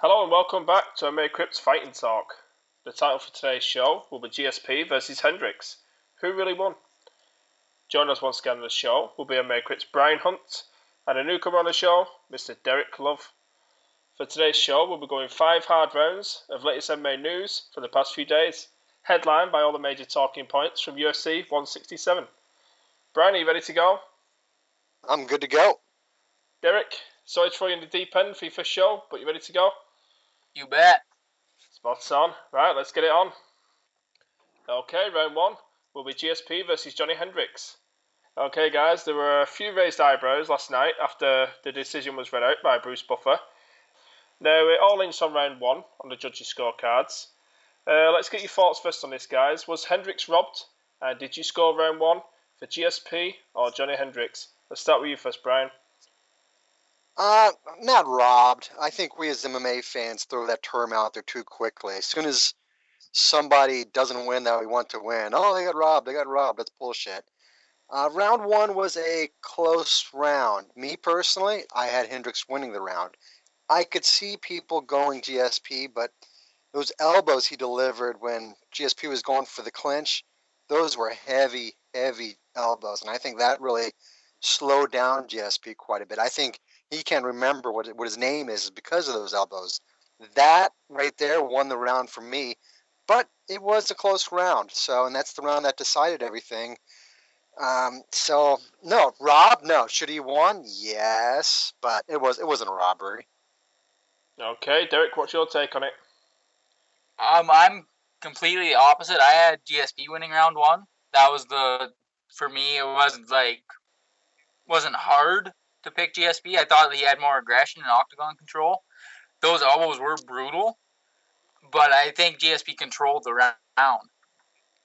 Hello and welcome back to MMA Crypt's Fighting Talk. The title for today's show will be GSP vs Hendricks. Who really won? Joining us once again on the show will be MMA Crypt's Brian Hunt and a newcomer on the show, Mr. Derek Love. For today's show, we'll be going 5 hard rounds of latest MMA news for the past few days, headlined by all the major talking points from UFC 167. Brian, are you ready to go? I'm good to go. Derek, sorry to throw you in the deep end for your first show, but you ready to go? You bet. Spot on. Right, let's get it on. Okay, round 1 will be GSP versus Johny Hendricks. Okay, guys, there were a few raised eyebrows last night after the decision was read out by Bruce Buffer. Now, it all hinged on round 1 on the judges' scorecards. Let's get your thoughts first on this, guys. Was Hendricks robbed? And did you score round 1 for GSP or Johny Hendricks? Let's start with you first, Brian. Not robbed. I think we as MMA fans throw that term out there too quickly. As soon as somebody doesn't win that we want to win, oh, they got robbed. That's bullshit. Round 1 was a close round. Me personally, I had Hendricks winning the round. I could see people going GSP, but those elbows he delivered when GSP was going for the clinch, those were heavy, heavy elbows. And I think that really slowed down GSP quite a bit. I think he can't remember what his name is because of those elbows. That right there won the round for me, but it was a close round. So, and that's the round that decided everything. So no, Rob, no. Should he won? Yes, but it wasn't a robbery. Okay, Derek, what's your take on it? I'm completely opposite. I had GSP winning round 1. That was for me, it wasn't hard to pick GSP. I thought he had more aggression and octagon control. Those elbows were brutal, but I think GSP controlled the round.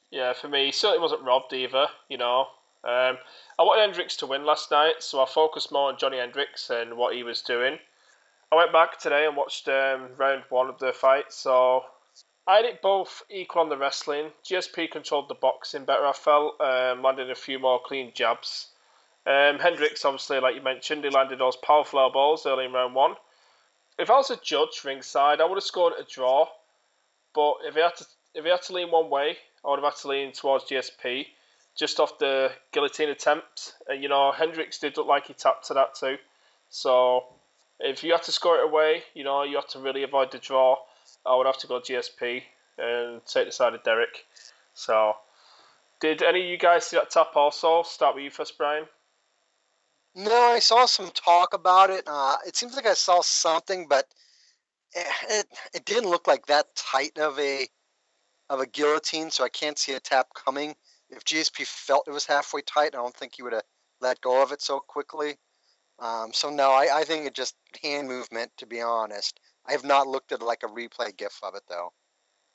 Yeah, for me, he certainly wasn't robbed either, I wanted Hendricks to win last night, so I focused more on Johny Hendricks and what he was doing. I went back today and watched round 1 of the fight, so I had it both equal on the wrestling. GSP controlled the boxing better, I felt, landed a few more clean jabs. Hendricks, obviously, like you mentioned, he landed those powerful elbows early in round 1. If I was a judge ringside, I would have scored a draw, but if he had to lean one way, I would have had to lean towards GSP, just off the guillotine attempt. And, Hendricks did look like he tapped to that too. So, if you had to score it away, you have to really avoid the draw. I would have to go GSP and take the side of Derek. So, did any of you guys see that tap also? Start with you first, Brian. No, I saw some talk about it. It seems like I saw something, but it didn't look like that tight of a guillotine, so I can't see a tap coming. If GSP felt it was halfway tight, I don't think he would have let go of it so quickly. So no, I think it's just hand movement, to be honest. I have not looked at like a replay gif of it though.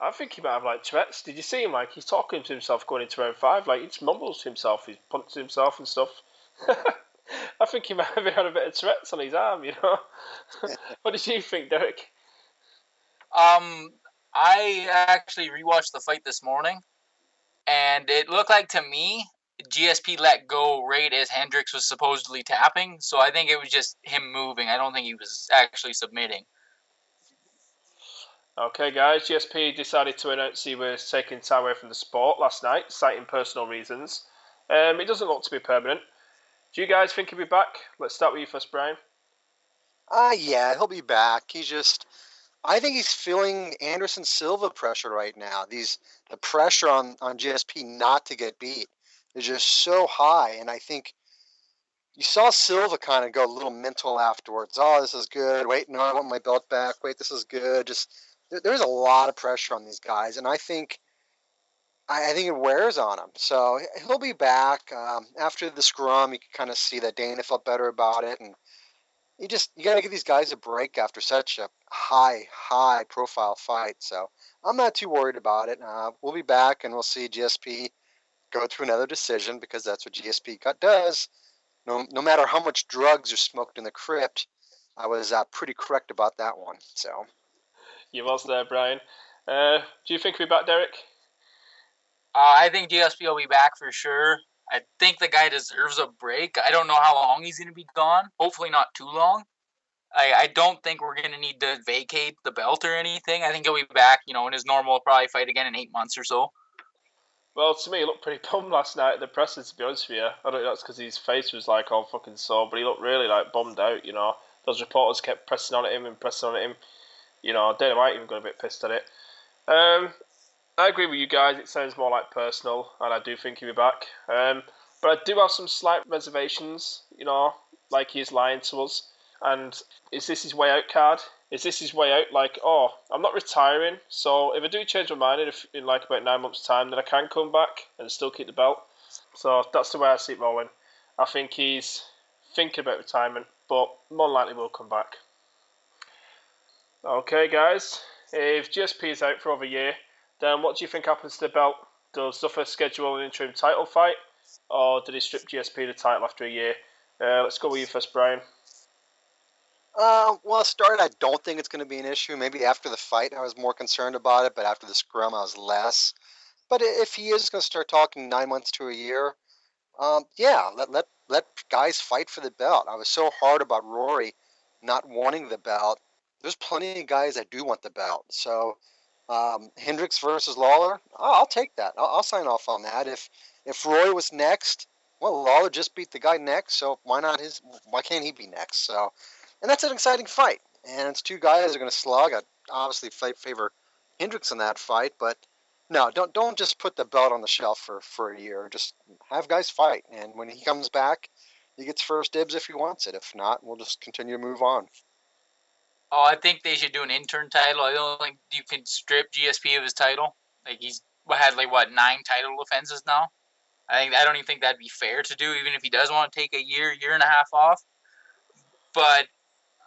I think he might have like Tourette's. Did you see him? Like he's talking to himself going into round 5. Like he just mumbles to himself. He's punching himself and stuff. I think he might have had a bit of Tourette's on his arm. What did you think, Derek? I actually rewatched the fight this morning, and it looked like to me GSP let go right as Hendricks was supposedly tapping, so I think it was just him moving. I don't think he was actually submitting. Okay, guys, GSP decided to announce he was taking time away from the sport last night, citing personal reasons. It doesn't look to be permanent. Do you guys think he'll be back? Let's start with you first, Brian. Yeah, he'll be back. I think he's feeling Anderson Silva pressure right now. The pressure on GSP not to get beat is just so high, and I think you saw Silva kind of go a little mental afterwards. Oh, this is good. Wait, no, I want my belt back. Wait, this is good. There's a lot of pressure on these guys, and I think it wears on him. So he'll be back after the scrum. You can kind of see that Dana felt better about it, and you got to give these guys a break after such a high profile fight. So I'm not too worried about it. We'll be back, and we'll see GSP go through another decision because that's what GSP does. No matter how much drugs are smoked in the crypt, I was pretty correct about that one. So You was there, Brian. Do you think we'll be back, Derek? I think GSP will be back for sure. I think the guy deserves a break. I don't know how long he's going to be gone. Hopefully not too long. I don't think we're going to need to vacate the belt or anything. I think he'll be back, in his normal probably fight again in 8 months or so. Well, to me, he looked pretty bummed last night at the presser, to be honest with you. I don't know if that's because his face was like all fucking sore, but he looked really like bummed out, Those reporters kept pressing on at him and pressing on at him. Dana White even got a bit pissed at it. I agree with you guys, it sounds more like personal, and I do think he'll be back. But I do have some slight reservations, like he's lying to us. And is this his way out card? Is this his way out? Like, I'm not retiring, so if I do change my mind in like about 9 months' time, then I can come back and still keep the belt. So that's the way I see it rolling. I think he's thinking about retirement, but more likely will come back. Okay, guys, if GSP is out for over a year, then what do you think happens to the belt? Does Zuffa schedule an interim title fight, or did he strip GSP the title after a year? Let's go with you first, Brian. Well, start. I don't think it's going to be an issue. Maybe after the fight, I was more concerned about it, but after the scrum, I was less. But if he is going to start talking 9 months to a year, yeah, let guys fight for the belt. I was so hard about Rory not wanting the belt. There's plenty of guys that do want the belt. So Hendricks versus Lawler, I'll take that. I'll sign off on that. If Rory was next, well, Lawler just beat the guy next, so why can't he be next? So, and that's an exciting fight. And it's two guys that are going to slug. I obviously favor Hendricks in that fight, but no, don't just put the belt on the shelf for a year. Just have guys fight, and when he comes back, he gets first dibs if he wants it. If not, we'll just continue to move on. Oh, I think they should do an intern title. I don't think you can strip GSP of his title. Like he's had 9 title defenses now. I don't even think that'd be fair to do, even if he does want to take a year and a half off. But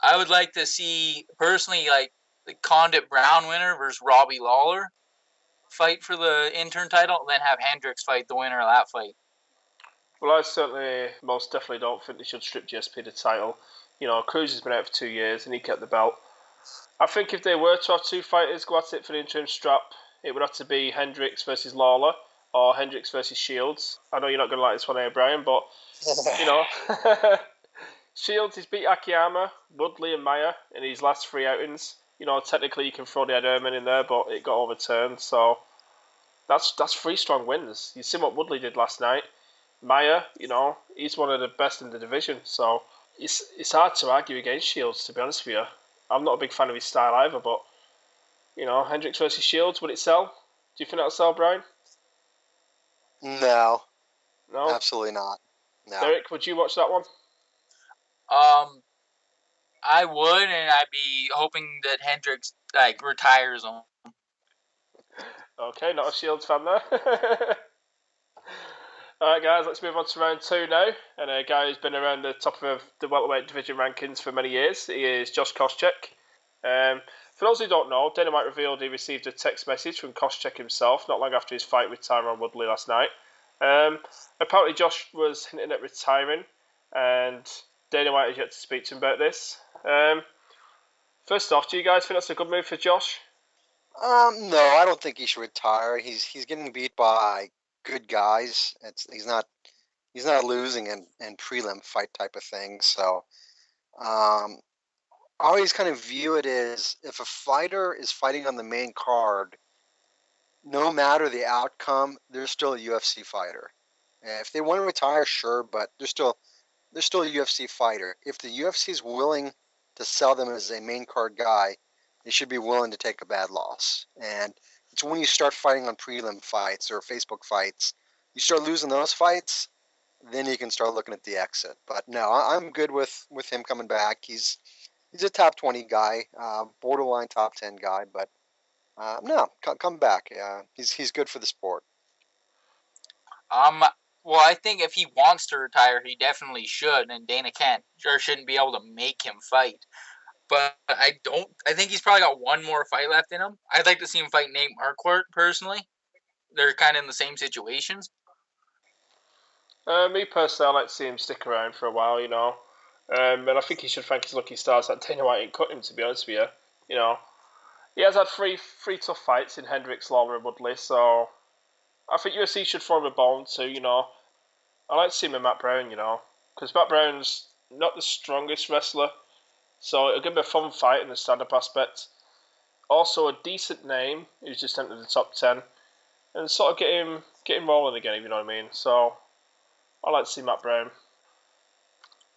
I would like to see personally, like the Condit Brown winner versus Robbie Lawler fight for the intern title, and then have Hendricks fight the winner of that fight. Well, I certainly most definitely don't think they should strip GSP the title. Cruz has been out for 2 years and he kept the belt. I think if they were to have two fighters go at it for the interim strap, it would have to be Hendricks versus Lawler or Hendricks versus Shields. I know you're not going to like this one, Brian, but Shields has beat Akiyama, Woodley, and Maya in his last 3 outings. Technically you can throw the Ed Herman in there, but it got overturned. So that's 3 strong wins. You see what Woodley did last night. Maya, he's one of the best in the division. So it's hard to argue against Shields, to be honest with you. I'm not a big fan of his style either, but Hendricks versus Shields, would it sell? Do you think that'll sell, Brian? No, No, absolutely not. No. Derek, would you watch that one? I would, and I'd be hoping that Hendricks retires him. Okay, not a Shields fan there. Alright guys, let's move on to round 2 now. And a guy who's been around the top of the welterweight division rankings for many years. He is Josh Koscheck. For those who don't know, Dana White revealed he received a text message from Koscheck himself not long after his fight with Tyron Woodley last night. Apparently Josh was hinting at retiring, and Dana White has yet to speak to him about this. First off, do you guys think that's a good move for Josh? No, I don't think he should retire. He's getting beat by good guys. He's not losing in prelim fight type of thing. So I always kind of view it as if a fighter is fighting on the main card, no matter the outcome, they're still a UFC fighter. If they want to retire, sure, but they're still a UFC fighter. If the UFC is willing to sell them as a main card guy, they should be willing to take a bad loss. And it's when you start fighting on prelim fights or Facebook fights, you start losing those fights, then you can start looking at the exit. But no, I'm good with him coming back. He's a top 20 guy, borderline top 10 guy, but no, come back. He's good for the sport. Well, I think if he wants to retire, he definitely should, and Dana shouldn't be able to make him fight. But I think he's probably got one more fight left in him. I'd like to see him fight Nate Marquardt, personally. They're kind of in the same situations. Me personally, I like to see him stick around for a while, and I think he should thank his lucky stars that Dana White didn't cut him, to be honest with you. He has had three tough fights in Hendricks, Lawler, and Woodley, so I think UFC should form a bond too, I like to see him in Matt Brown, because Matt Brown's not the strongest wrestler, So it'll give me a fun fight in the stand-up aspect. Also a decent name who's just entered the top 10. And sort of get him rolling again, if you know what I mean. So I like to see Matt Brown.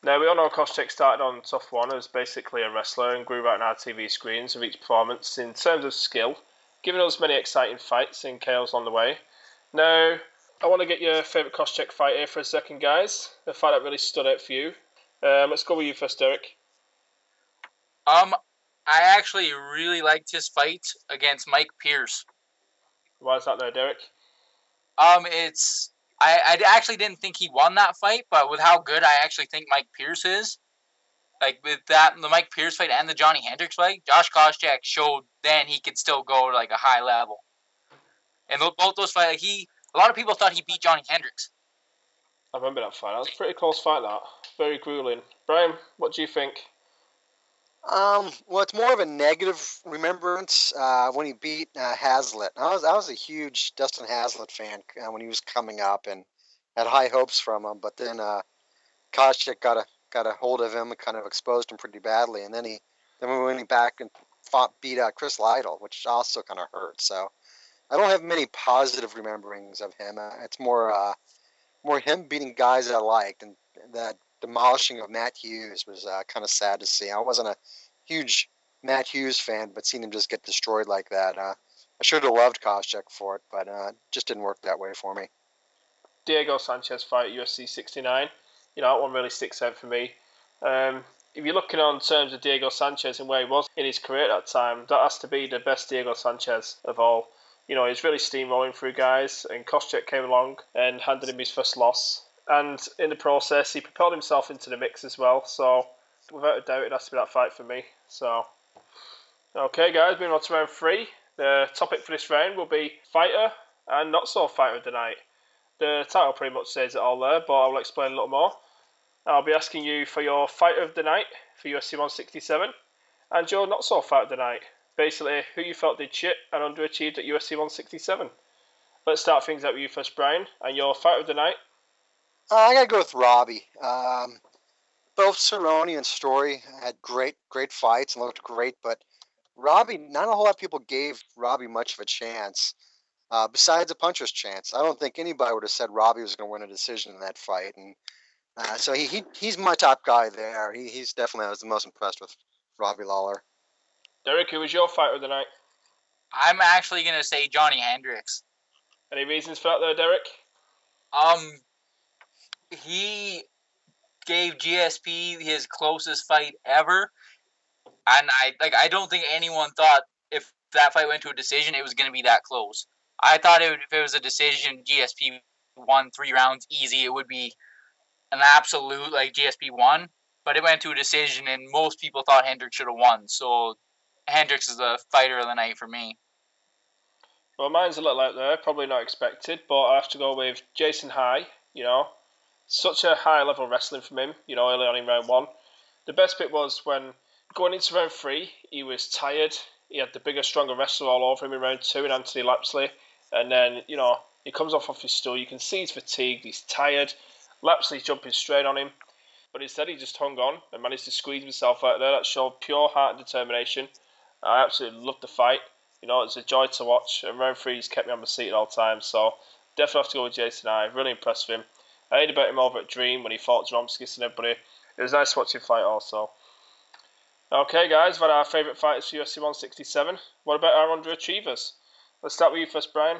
Now, we all know Koscheck started on Tough One as basically a wrestler and grew right on our TV screens with each performance in terms of skill, giving us many exciting fights and KOs on the way. Now, I want to get your favourite Koscheck fight here for a second, guys. The fight that really stood out for you. Let's go with you first, Derek. I actually really liked his fight against Mike Pierce. Why is that there, Derek? I actually didn't think he won that fight, but with how good I actually think Mike Pierce is, like with that, the Mike Pierce fight and the Johny Hendricks fight, Josh Koscheck showed then he could still go to like a high level. And both those fights, a lot of people thought he beat Johny Hendricks. I remember that fight. That was a pretty close fight, that. Very grueling. Brian, what do you think? Well, it's more of a negative remembrance when he beat Hazlitt. I was a huge Dustin Hazlitt fan when he was coming up and had high hopes from him. But then Koscheck got a hold of him and kind of exposed him pretty badly. And then we went back and beat Chris Lytle, which also kind of hurt. So I don't have many positive rememberings of him. It's more him beating guys I liked, and that demolishing of Matt Hughes was kind of sad to see. I wasn't a huge Matt Hughes fan, but seeing him just get destroyed like that, I should have loved Koscheck for it, but it just didn't work that way for me. Diego Sanchez fight, UFC 69. You know, that one really sticks out for me. If you're looking on terms of Diego Sanchez and where he was in his career at that time, that has to be the best Diego Sanchez of all. You know, he's really steamrolling through guys, and Koscheck came along and handed him his first loss. And in the process, he propelled himself into the mix as well. So, without a doubt, it has to be that fight for me. So, okay, guys, moving on to round 3. The topic for this round will be fighter and not so fighter of the night. The title pretty much says it all there, but I'll explain a little more. I'll be asking you for your fighter of the night for UFC 167 and your not so fighter of the night. Basically, who you felt did shit and underachieved at UFC 167. Let's start things out with you first, Brian, and your fighter of the night. I gotta go with Robbie. Both Cerrone and Story had great fights and looked great, but Robbie, not a whole lot of people gave Robbie much of a chance. Besides a puncher's chance, I don't think anybody would have said Robbie was going to win a decision in that fight, and so he's my top guy there. He's definitely, I was the most impressed with Robbie Lawler. Derek, who was your fighter of the night? I'm actually gonna say Johny Hendricks. Any reasons for that there, Derek? He gave GSP his closest fight ever, and I don't think anyone thought if that fight went to a decision it was going to be that close. I thought if it was a decision, GSP won 3 rounds easy, it would be an absolute GSP won, but it went to a decision and most people thought Hendricks should have won. So Hendricks is the fighter of the night for me. Well, mine's a little out there, probably not expected, but I have to go with Jason High. You know, such a high level wrestling from him, you know, early on in round 1. The best bit was when going into round 3, he was tired. He had the bigger, stronger wrestler all over him in round 2 in Anthony Lapsley. And then, you know, he comes off his stool. You can see he's fatigued, he's tired. Lapsley's jumping straight on him. But instead, he just hung on and managed to squeeze himself out there. That showed pure heart and determination. I absolutely loved the fight. You know, it's a joy to watch. And round 3 has kept me on my seat at all times. So, definitely have to go with Jason I. Really impressed with him. I heard about him over at Dream when he fought Dromskis and everybody. It was nice watching him fight also. Okay, guys, we've had our favourite fighters for UFC 167. What about our underachievers? Let's start with you first, Brian.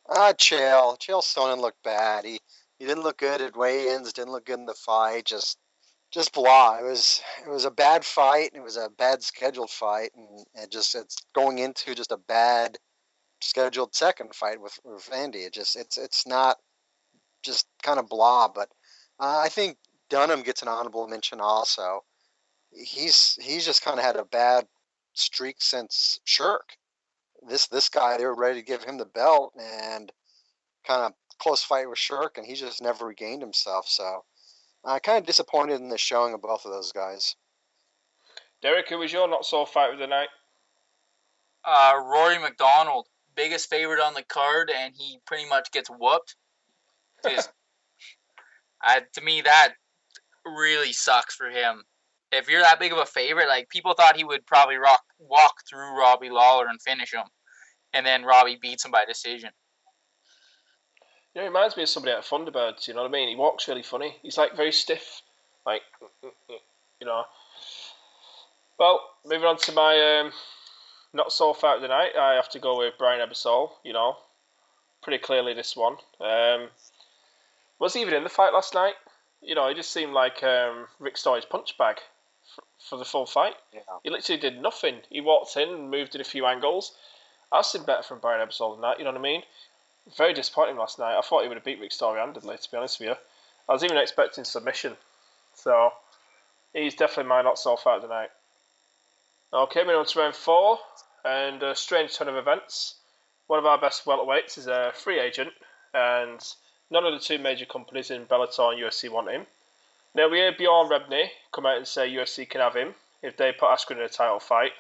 Chael Sonnen looked bad. He didn't look good at weigh-ins. Didn't look good in the fight. Just blah. It was a bad fight. It was a bad scheduled fight, and it's going into just a bad scheduled second fight with Andy. It's not. Just kind of blah, but I think Dunham gets an honorable mention also. He's just kind of had a bad streak since Shirk. This guy, they were ready to give him the belt, and kind of close fight with Shirk, and he just never regained himself. So I'm kind of disappointed in the showing of both of those guys. Derek, who was your not so fight of the night? Rory McDonald, biggest favorite on the card, and he pretty much gets whooped. To me, that really sucks for him. if you're that big of a favorite, like people thought he would probably walk through Robbie Lawler and finish him, and then Robbie beats him by decision. He reminds me of somebody at Thunderbirds. You know what I mean? He walks really funny. He's like very stiff, like you know. Well, moving on to my not so fight of the night, I have to go with Brian Ebersol. You know, pretty clearly this one. Was he even in the fight last night? You know, he just seemed like Rick Story's punch bag for the full fight. Yeah. He literally did nothing. He walked in and moved in a few angles. I've seen better from Brian Ebersol than that, you know what I mean? Very disappointing last night. I thought he would have beat Rick Story handedly, to be honest with you. I was even expecting submission. So, he's definitely my not so fight of the night. Okay, moving on to round 4. And a strange turn of events. One of our best welterweights is a free agent. And none of the two major companies in Bellator and UFC want him. Now we hear Bjorn Rebney come out and say UFC can have him if they put Askren in a title fight.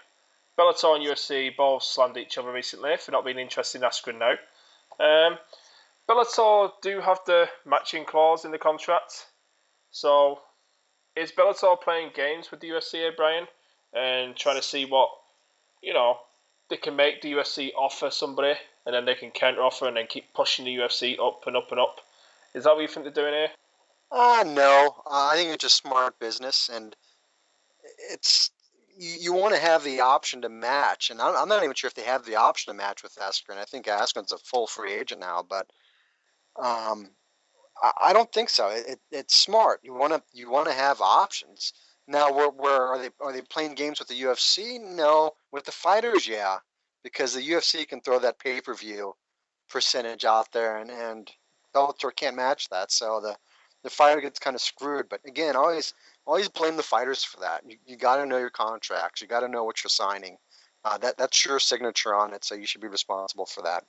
Bellator and UFC both slammed each other recently for not being interested in Askren now. Bellator do have the matching clause in the contract. So is Bellator playing games with the UFC here, Brian? And trying to see what, you know, they can make the UFC offer somebody and then they can counter offer and then keep pushing the UFC up and up and up. Is that what you think they're doing here? No. I think it's just smart business, and it's you want to have the option to match, and I'm not even sure if they have the option to match with Askren. I think Askren's a full free agent now, but I don't think so. It's smart. You want to have options. Now, where are they playing games with the UFC? No, with the fighters, yeah, because the UFC can throw that pay-per-view percentage out there, and Bellator can't match that. So the fighter gets kind of screwed. But again, always blame the fighters for that. You got to know your contracts. You got to know what you're signing. That's your signature on it, so you should be responsible for that.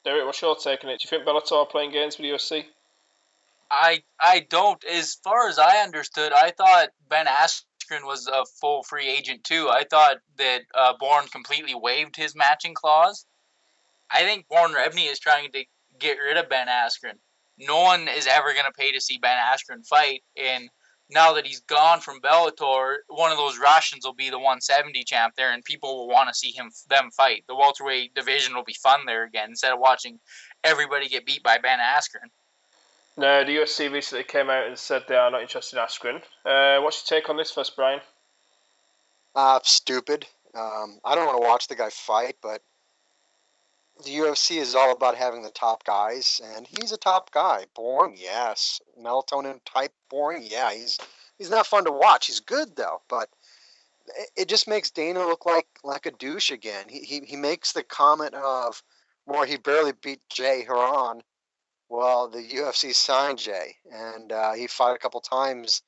Derek, what's your take on it? Do you think Bellator are playing games with the UFC? I don't. As far as I understood, I thought Ben Askren was a full free agent too. I thought that Bourne completely waived his matching clause. I think Bourne Rebney is trying to get rid of Ben Askren. No one is ever going to pay to see Ben Askren fight, and now that he's gone from Bellator, one of those Russians will be the 170 champ there, and people will want to see them fight. The welterweight division will be fun there again instead of watching everybody get beat by Ben Askren. No, the UFC recently came out and said they are not interested in Askren. What's your take on this first, Brian? Stupid. I don't want to watch the guy fight, but the UFC is all about having the top guys, and he's a top guy. Boring, yes. Melatonin type boring, yeah. He's not fun to watch. He's good though, but it just makes Dana look like a douche again. He makes the comment of, well, he barely beat Jay Heron. Well, the UFC signed Jay, and he fought a couple times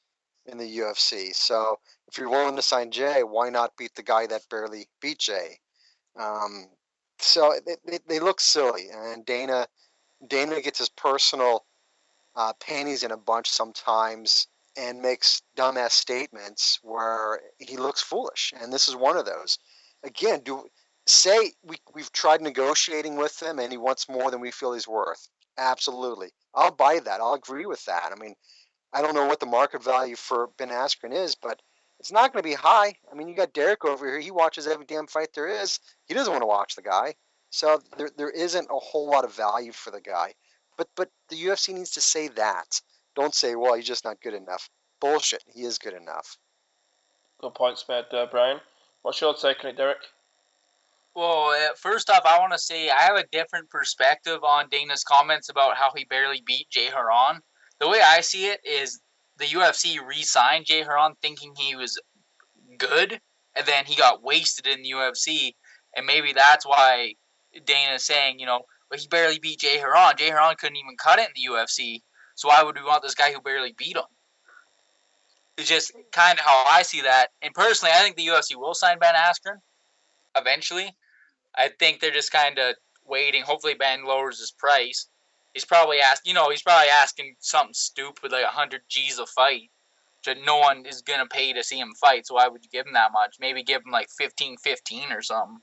in the UFC. So if you're willing to sign Jay, why not beat the guy that barely beat Jay? So they look silly, and Dana gets his personal panties in a bunch sometimes and makes dumbass statements where he looks foolish, and this is one of those. Again, we've tried negotiating with him, and he wants more than we feel he's worth. Absolutely, I'll buy that. I'll agree with that. I mean, I don't know what the market value for Ben Askren is, but it's not going to be high. I mean, you got Derek over here. He watches every damn fight there is. He doesn't want to watch the guy. So there isn't a whole lot of value for the guy. But the UFC needs to say that. Don't say, well, he's just not good enough. Bullshit. He is good enough. Good points made there, Brian. What's your take on it, Derek? Well, first off, I want to say I have a different perspective on Dana's comments about how he barely beat Jay Heron. The way I see it is the UFC re-signed Jay Heron thinking he was good, and then he got wasted in the UFC, and maybe that's why Dana's saying, well, he barely beat Jay Heron. Jay Heron couldn't even cut it in the UFC, so why would we want this guy who barely beat him? It's just kind of how I see that. And personally, I think the UFC will sign Ben Askren eventually. I think they're just kind of waiting. Hopefully, Ben lowers his price. He's probably asking something stupid like 100 G's a fight. That no one is gonna pay to see him fight. So why would you give him that much? Maybe give him like 15-15 or something.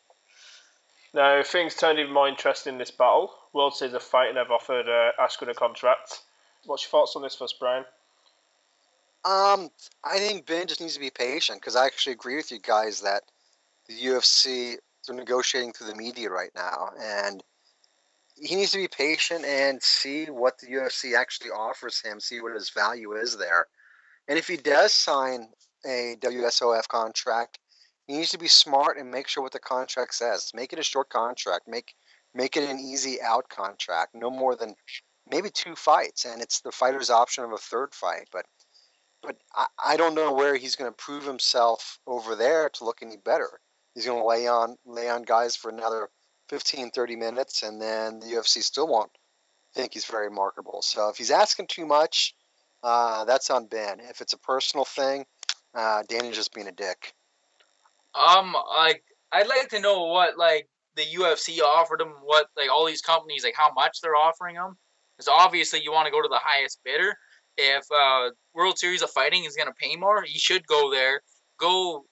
Now, things turned even more interesting in this battle. World Series of Fighting have offered Askren a contract. What's your thoughts on this first, Brian? I think Ben just needs to be patient because I actually agree with you guys that the UFC they're negotiating through the media right now, and he needs to be patient and see what the UFC actually offers him, see what his value is there. And if he does sign a WSOF contract, he needs to be smart and make sure what the contract says. Make it a short contract. Make it an easy out contract. No more than maybe 2 fights, and it's the fighter's option of a third fight. But I don't know where he's going to prove himself over there to look any better. He's going to lay on guys for another 15, 30 minutes, and then the UFC still won't think he's very marketable. So if he's asking too much, that's on Ben. If it's a personal thing, Danny's just being a dick. Like I'd like to know what like the UFC offered him, what like all these companies like how much they're offering him. Because obviously you want to go to the highest bidder. If World Series of Fighting is going to pay more, you should go there. Go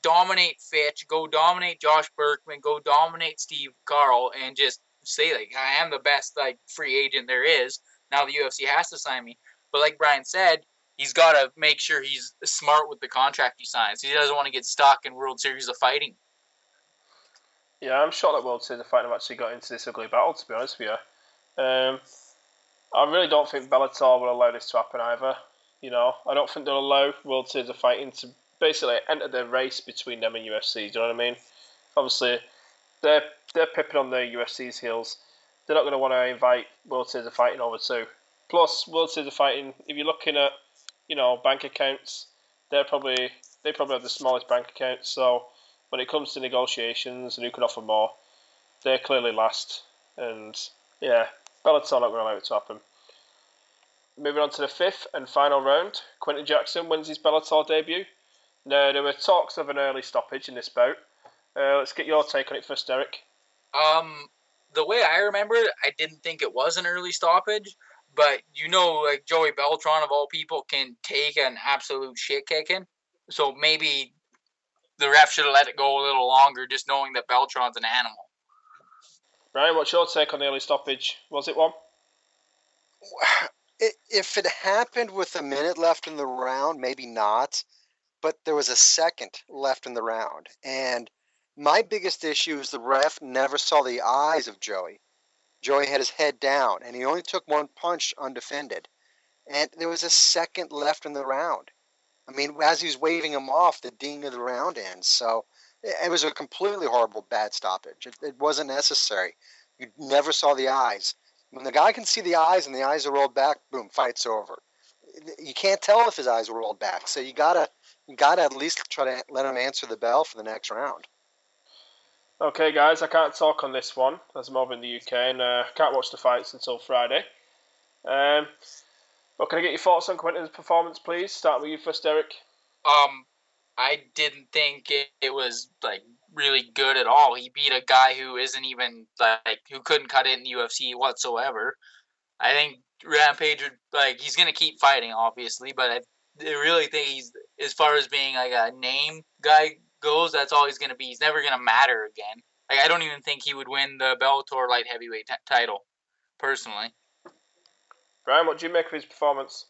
dominate Fitch. Go dominate Josh Berkman. Go dominate Steve Carl, and just say like I am the best like free agent there is. Now the UFC has to sign me. But like Brian said, he's got to make sure he's smart with the contract he signs. He doesn't want to get stuck in World Series of Fighting. Yeah, I'm shocked that World Series of Fighting have actually got into this ugly battle, to be honest with you. I really don't think Bellator will allow this to happen either. You know, I don't think they'll allow World Series of Fighting to basically enter the race between them and UFC. Do you know what I mean? Obviously, they're pipping on the UFC's heels. They're not going to want to invite World Series of Fighting over too. Plus, World Series of Fighting, if you're looking at bank accounts, they probably have the smallest bank accounts. So when it comes to negotiations and who can offer more, they're clearly last. And yeah, Bellator not going to allow it to happen. Moving on to the fifth and final round, Quentin Jackson wins his Bellator debut. Now, there were talks of an early stoppage in this bout. Let's get your take on it first, Derek. The way I remember it, I didn't think it was an early stoppage, but like Joey Beltran of all people can take an absolute shit kicking. So maybe the ref should have let it go a little longer, just knowing that Beltran's an animal. Brian, what's your take on the early stoppage? Was it one? If it happened with a minute left in the round, maybe not. But there was a second left in the round. And my biggest issue is the ref never saw the eyes of Joey. Joey had his head down, and he only took one punch undefended. And there was a second left in the round. I mean, as he was waving him off, the ding of the round ends. So it was a completely horrible, bad stoppage. It wasn't necessary. You never saw the eyes. When the guy can see the eyes and the eyes are rolled back, boom, fight's over. You can't tell if his eyes were rolled back, so you gotta at least try to let him answer the bell for the next round. Okay, guys, I can't talk on this one as I'm over in the UK and can't watch the fights until Friday. But can I get your thoughts on Quentin's performance, please? Start with you first, Derek. I didn't think it was like really good at all. He beat a guy who isn't even like who couldn't cut it in the UFC whatsoever. I think Rampage he's gonna keep fighting, obviously, but I really think he's as far as being like a name guy goes, that's all he's gonna be. He's never gonna matter again. Like I don't even think he would win the Bellator light heavyweight title, personally. Brian, what do you make of his performance?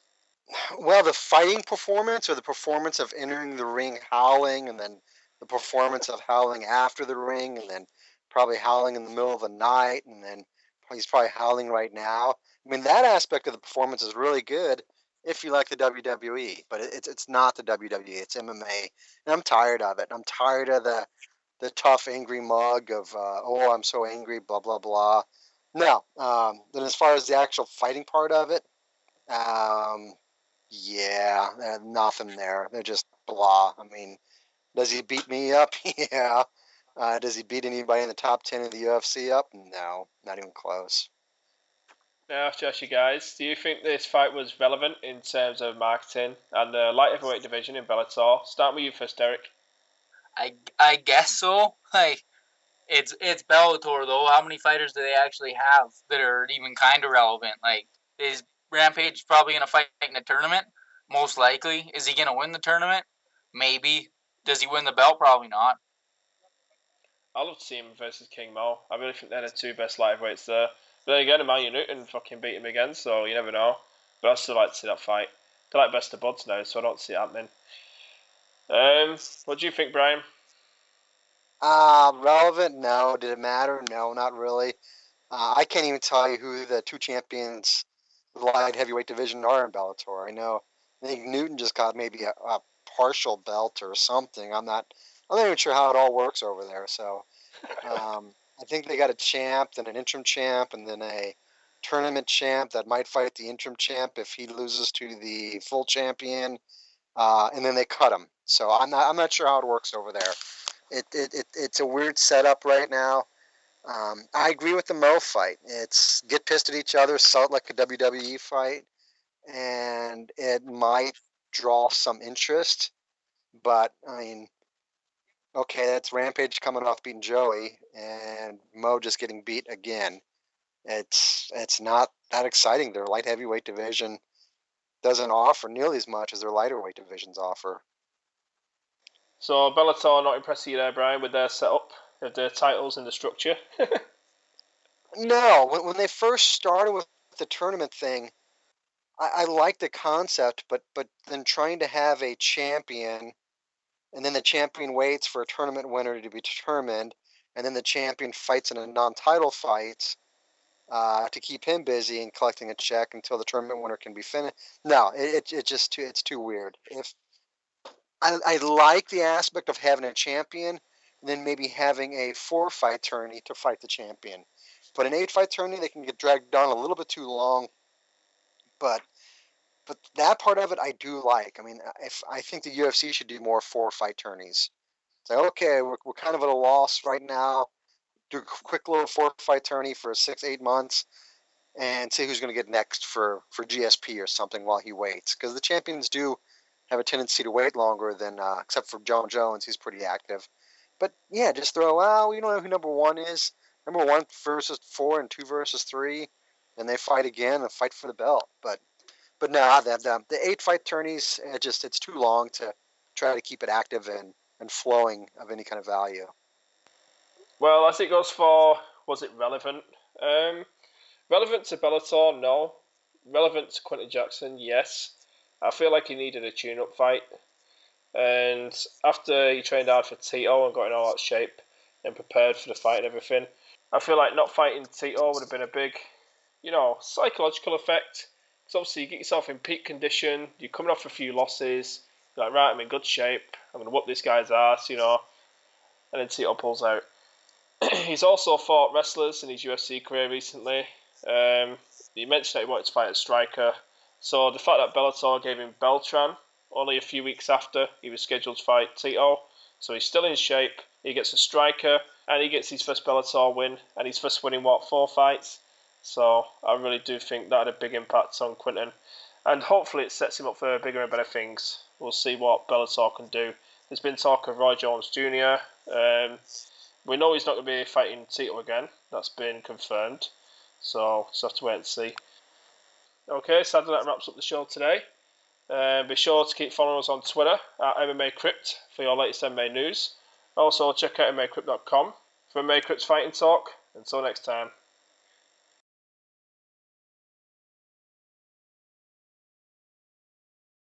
Well, the fighting performance or the performance of entering the ring howling and then the performance of howling after the ring and then probably howling in the middle of the night and then he's probably howling right now. I mean, that aspect of the performance is really good if you like the WWE, but it's not the WWE, it's MMA. And I'm tired of it. I'm tired of the tough, angry mug of, oh, I'm so angry, blah, blah, blah. No. Then as far as the actual fighting part of it, yeah, nothing there. They're just blah. I mean, does he beat me up? Yeah. Does he beat anybody in the top 10 of the UFC up? No, not even close. Now, Josh, you guys, do you think this fight was relevant in terms of marketing and the light heavyweight division in Bellator? Start with you first, Derek. I guess so. Like it's Bellator though. How many fighters do they actually have that are even kind of relevant? Like is Rampage probably gonna fight in a tournament? Most likely. Is he gonna win the tournament? Maybe. Does he win the belt? Probably not. I'd love to see him versus King Mo. I really think they're the two best light heavyweights there. But then again, Emmanuel Newton fucking beat him again, so you never know. But I'd still like to see that fight. they're like best of buds now, so I don't see it happening. What do you think, Brian? Relevant? No. Did it matter? No, not really. I can't even tell you who the two champions of the light heavyweight division are in Bellator. I think Newton just got maybe a partial belt or something. I'm not even sure how it all works over there. So I think they got a champ, then an interim champ, and then a tournament champ that might fight the interim champ if he loses to the full champion, and then they cut him. So I'm not sure how it works over there. It's a weird setup right now. I agree with the Mo fight. It's get pissed at each other, sell it like a WWE fight, and it might draw some interest. But I mean, okay, that's Rampage coming off beating Joey, and Mo just getting beat again. It's not that exciting. Their light heavyweight division doesn't offer nearly as much as their lighter weight divisions offer. So Bellator not impressing you there, Brian, with their setup of the titles and the structure? No, when they first started with the tournament thing, I liked the concept, but then trying to have a champion, and then the champion waits for a tournament winner to be determined, and then the champion fights in a non-title fight to keep him busy and collecting a check until the tournament winner can be finished. No, it's too weird. If I like the aspect of having a champion, and then maybe having a 4-fight tourney to fight the champion. But an 8-fight tourney, they can get dragged on a little bit too long. But that part of it I do like. I mean, I think the UFC should do more 4-fight tourneys. It's like, okay, we're kind of at a loss right now. Do a quick little 4-fight tourney for 6-8 months, and see who's going to get next for GSP or something while he waits. Because the champions do have a tendency to wait longer than, except for John Jones, he's pretty active. But yeah, just throw, we don't know who number 1 is. Number 1 versus 4 and 2 versus 3, and they fight again and fight for the belt. But no, the 8-fight tourneys, it's too long to try to keep it active and flowing of any kind of value. Well, as it goes for, was it relevant? Relevant to Bellator, no. Relevant to Quentin Jackson, yes. I feel like he needed a tune-up fight. And after he trained hard for Tito and got in all that shape and prepared for the fight and everything, I feel like not fighting Tito would have been a big, psychological effect. Because obviously you get yourself in peak condition, you're coming off a few losses, you're like, right, I'm in good shape, I'm going to whoop this guy's ass, and then Tito pulls out. He's also fought wrestlers in his UFC career recently. He mentioned that he wanted to fight a striker. So the fact that Bellator gave him Beltran only a few weeks after he was scheduled to fight Tito, so he's still in shape, he gets a striker, and he gets his first Bellator win, and he's first winning, 4 fights? So I really do think that had a big impact on Quinton. And hopefully it sets him up for bigger and better things. We'll see what Bellator can do. There's been talk of Roy Jones Jr. We know he's not going to be fighting Tito again. That's been confirmed. So just have to wait and see. Okay, sadly that wraps up the show today. Be sure to keep following us on Twitter at MMA Crypt for your latest MMA news. Also check out MMACrypt.com for MMA Crypt's fighting talk. Until next time.